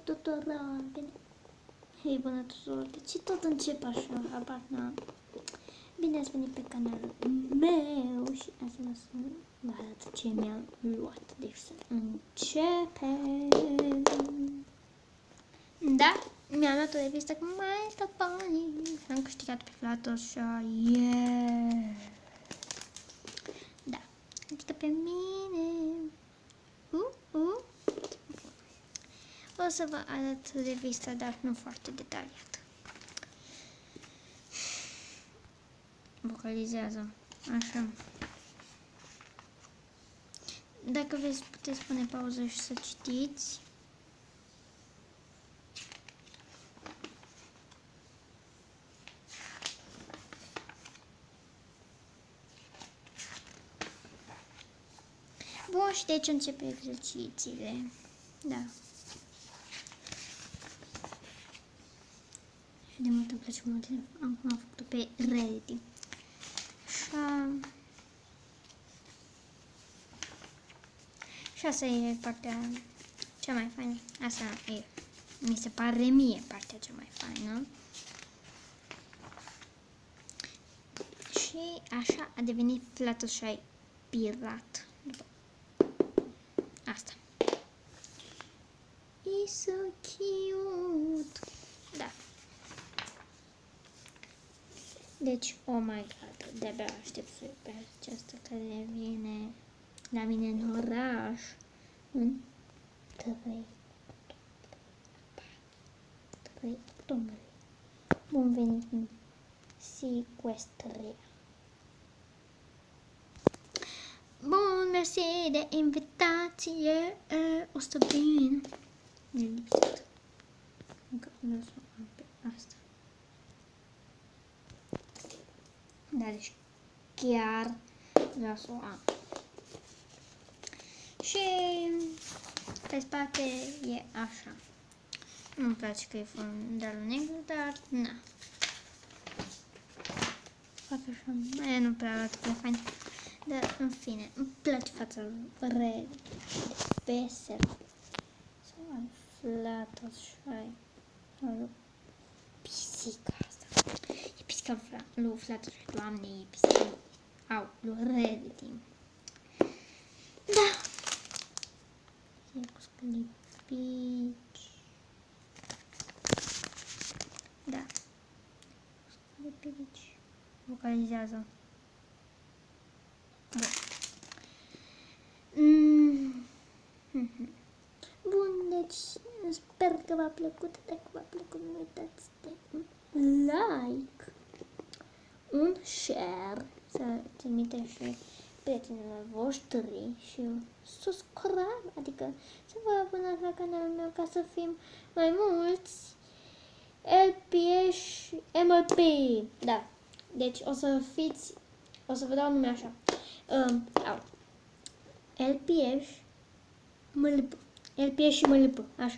tuturor! Hei, bună tuturor! Deci tot încep așa, habar n-am. Bine ați venit pe canalul meu și asta să vă arăt ce mi-am luat. Deci să începem! Da, mi-am luat o revistă cu mai stăpâni și am câștigat pe Fluttershy. Yeah! Da, adică pe mine. O să vă arăt revista, dar nu foarte detaliat. Vocalizează. Așa. Dacă vreți, puteți pune pauză și să citiți. Bun, și de aici începe exercițiile. Da. Și de mult îmi place mult. Am făcut-o pe Reddit. Și asta e partea cea mai faină. Asta e, mi se pare mie partea cea mai faină. Și așa a devenit Fluttershy pirat. Asta. E so cute. Da. Deci, oh my god, de-abia aștept să pe aceasta care vine la mine în oraș în 3 octombrie. Bun venit în Sequestria. Bun, mersi de invitație. O să vin. E lipsit. Încă vreau să am pe asta. Da, deci chiar vreau să o am. Și pe spate e așa. Nu-mi place că e fundalul negru, dar na. Fac așa. Nu prea arată prea fain. Dar în fine, îmi place fața red, pesel. Sau al Fluttershy. Sau pisica asta. E pisica lui Fluttershy, doamne, e pisica lui Reddit. Da. E cu sclipici. Da. Sclipici. Vocalizează. Bun, deci sper că v-a plăcut. Dacă v-a plăcut, nu uitați de un like, un share, să trimiteți și prietenilor voștri și subscribe, adică să vă abonați la canalul meu ca să fim mai mulți LP și MLP. Da, deci o să vă dau nume așa. LPS MLP. LPS și MLP, așa.